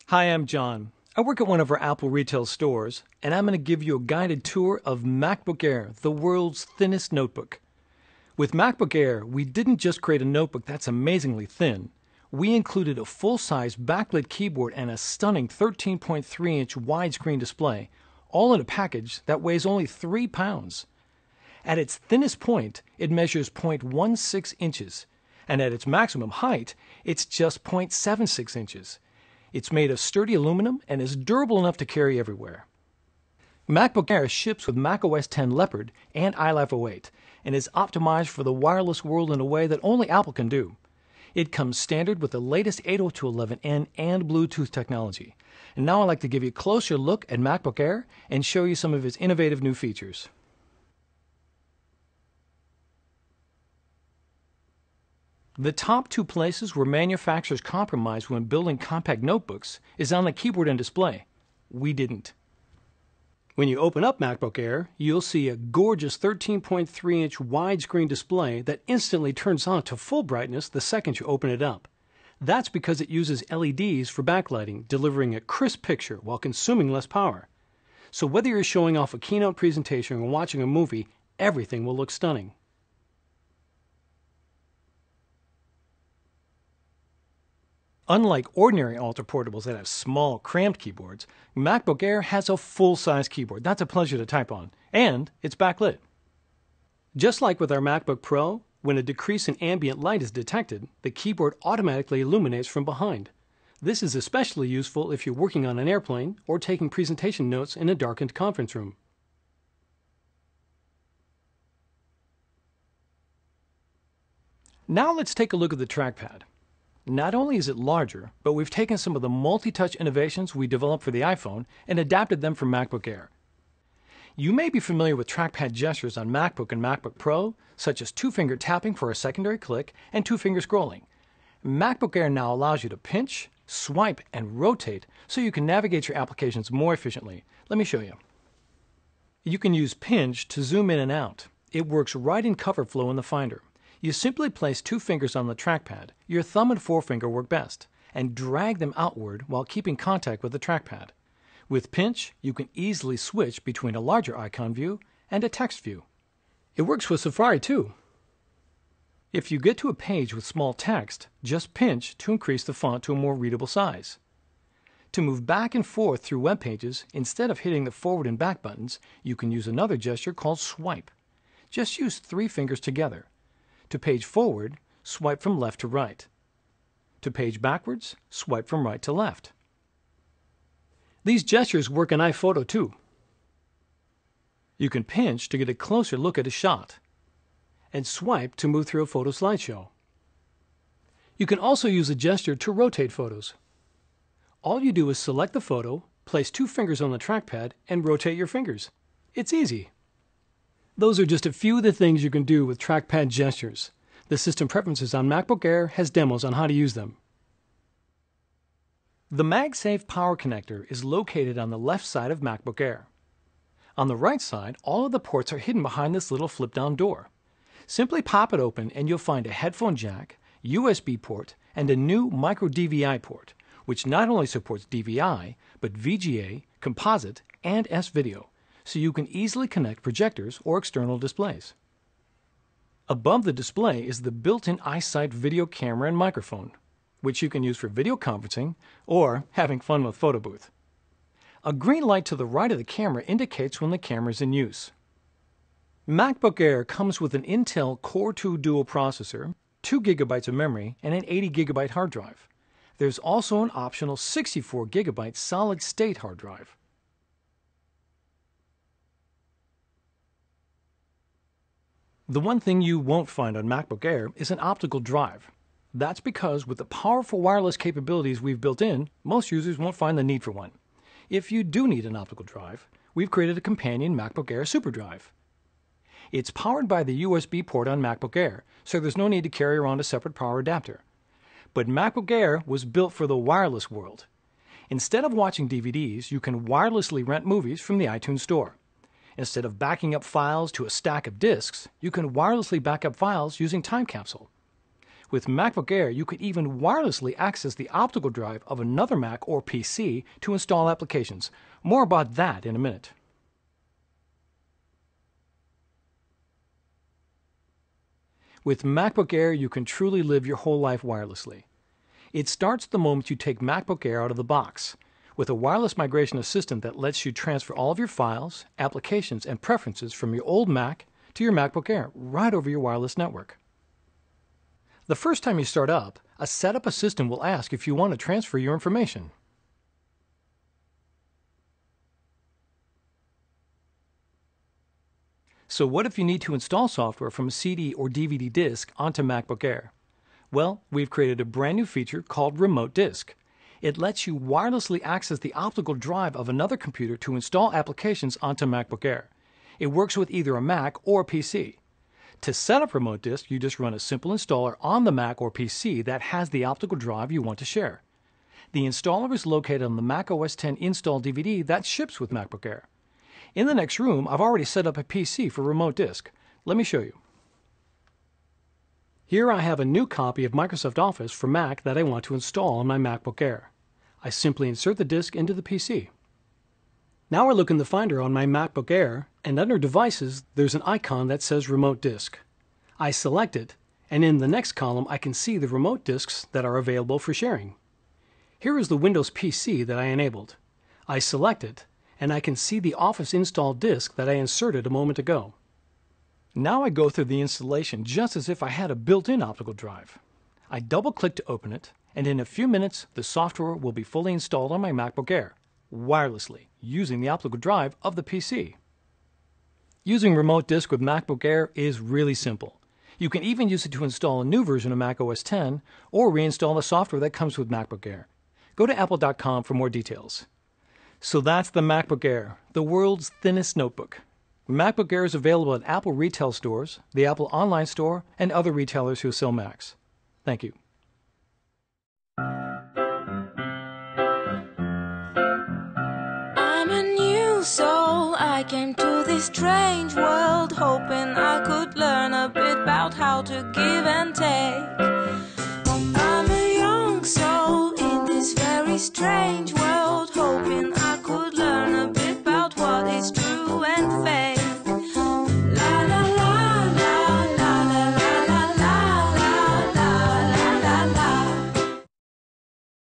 Hi, I'm John. I work at one of our Apple retail stores, and I'm going to give you a guided tour of MacBook Air, the world's thinnest notebook. With MacBook Air, we didn't just create a notebook that's amazingly thin. We included a full-size backlit keyboard and a stunning 13.3-inch widescreen display, all in a package that weighs only 3 pounds. At its thinnest point, it measures 0.16 inches, and at its maximum height, it's just 0.76 inches. It's made of sturdy aluminum and is durable enough to carry everywhere. MacBook Air ships with macOS 10 Leopard and iLife 08 and is optimized for the wireless world in a way that only Apple can do. It comes standard with the latest 802.11n and Bluetooth technology. And now I'd like to give you a closer look at MacBook Air and show you some of its innovative new features. The top two places where manufacturers compromise when building compact notebooks is on the keyboard and display. We didn't. When you open up MacBook Air, you'll see a gorgeous 13.3-inch widescreen display that instantly turns on to full brightness the second you open it up. That's because it uses LEDs for backlighting, delivering a crisp picture while consuming less power. So whether you're showing off a keynote presentation or watching a movie, everything will look stunning. Unlike ordinary Ultra portables that have small, cramped keyboards, MacBook Air has a full-size keyboard that's a pleasure to type on, and it's backlit. Just like with our MacBook Pro, when a decrease in ambient light is detected, the keyboard automatically illuminates from behind. This is especially useful if you're working on an airplane or taking presentation notes in a darkened conference room. Now let's take a look at the trackpad. Not only is it larger, but we've taken some of the multi-touch innovations we developed for the iPhone and adapted them for MacBook Air. You may be familiar with trackpad gestures on MacBook and MacBook Pro, such as two-finger tapping for a secondary click and two-finger scrolling. MacBook Air now allows you to pinch, swipe, and rotate so you can navigate your applications more efficiently. Let me show you. You can use pinch to zoom in and out. It works right in CoverFlow in the Finder. You simply place two fingers on the trackpad, your thumb and forefinger work best, and drag them outward while keeping contact with the trackpad. With pinch, you can easily switch between a larger icon view and a text view. It works with Safari too. If you get to a page with small text, just pinch to increase the font to a more readable size. To move back and forth through web pages, instead of hitting the forward and back buttons, you can use another gesture called swipe. Just use 3 fingers together. To page forward, swipe from left to right. To page backwards, swipe from right to left. These gestures work in iPhoto too. You can pinch to get a closer look at a shot, and swipe to move through a photo slideshow. You can also use a gesture to rotate photos. All you do is select the photo, place 2 fingers on the trackpad, and rotate your fingers. It's easy. Those are just a few of the things you can do with trackpad gestures. The System Preferences on MacBook Air has demos on how to use them. The MagSafe power connector is located on the left side of MacBook Air. On the right side, all of the ports are hidden behind this little flip-down door. Simply pop it open and you'll find a headphone jack, USB port, and a new micro DVI port, which not only supports DVI, but VGA, composite, and S-Video, so you can easily connect projectors or external displays. Above the display is the built-in iSight video camera and microphone, which you can use for video conferencing or having fun with Photo Booth. A green light to the right of the camera indicates when the camera is in use. MacBook Air comes with an Intel Core 2 dual processor, 2 GB of memory, and an 80 GB hard drive. There's also an optional 64 GB solid-state hard drive. The one thing you won't find on MacBook Air is an optical drive. That's because with the powerful wireless capabilities we've built in, most users won't find the need for one. If you do need an optical drive, we've created a companion MacBook Air SuperDrive. It's powered by the USB port on MacBook Air, so there's no need to carry around a separate power adapter. But MacBook Air was built for the wireless world. Instead of watching DVDs, you can wirelessly rent movies from the iTunes Store. Instead of backing up files to a stack of disks, you can wirelessly back up files using Time Capsule. With MacBook Air, you could even wirelessly access the optical drive of another Mac or PC to install applications. More about that in a minute. With MacBook Air, you can truly live your whole life wirelessly. It starts the moment you take MacBook Air out of the box, with a wireless migration assistant that lets you transfer all of your files, applications, and preferences from your old Mac to your MacBook Air right over your wireless network. The first time you start up, a setup assistant will ask if you want to transfer your information. So what if you need to install software from a CD or DVD disk onto MacBook Air? Well, we've created a brand new feature called Remote Disk. It lets you wirelessly access the optical drive of another computer to install applications onto MacBook Air. It works with either a Mac or a PC. To set up Remote Disk, you just run a simple installer on the Mac or PC that has the optical drive you want to share. The installer is located on the Mac OS X install DVD that ships with MacBook Air. In the next room, I've already set up a PC for Remote Disk. Let me show you. Here I have a new copy of Microsoft Office for Mac that I want to install on my MacBook Air. I simply insert the disk into the PC. Now I look in the Finder on my MacBook Air, and under Devices, there's an icon that says Remote Disk. I select it, and in the next column I can see the remote disks that are available for sharing. Here is the Windows PC that I enabled. I select it, and I can see the Office installed disk that I inserted a moment ago. Now I go through the installation just as if I had a built-in optical drive. I double-click to open it, and in a few minutes the software will be fully installed on my MacBook Air, wirelessly, using the optical drive of the PC. Using Remote Disk with MacBook Air is really simple. You can even use it to install a new version of Mac OS X or reinstall the software that comes with MacBook Air. Go to apple.com for more details. So that's the MacBook Air, the world's thinnest notebook. MacBook Air is available at Apple retail stores, the Apple Online Store, and other retailers who sell Macs. Thank you. I'm a new soul. I came to this strange world hoping I could learn a bit about how to give and take. I'm a young soul in this very strange world.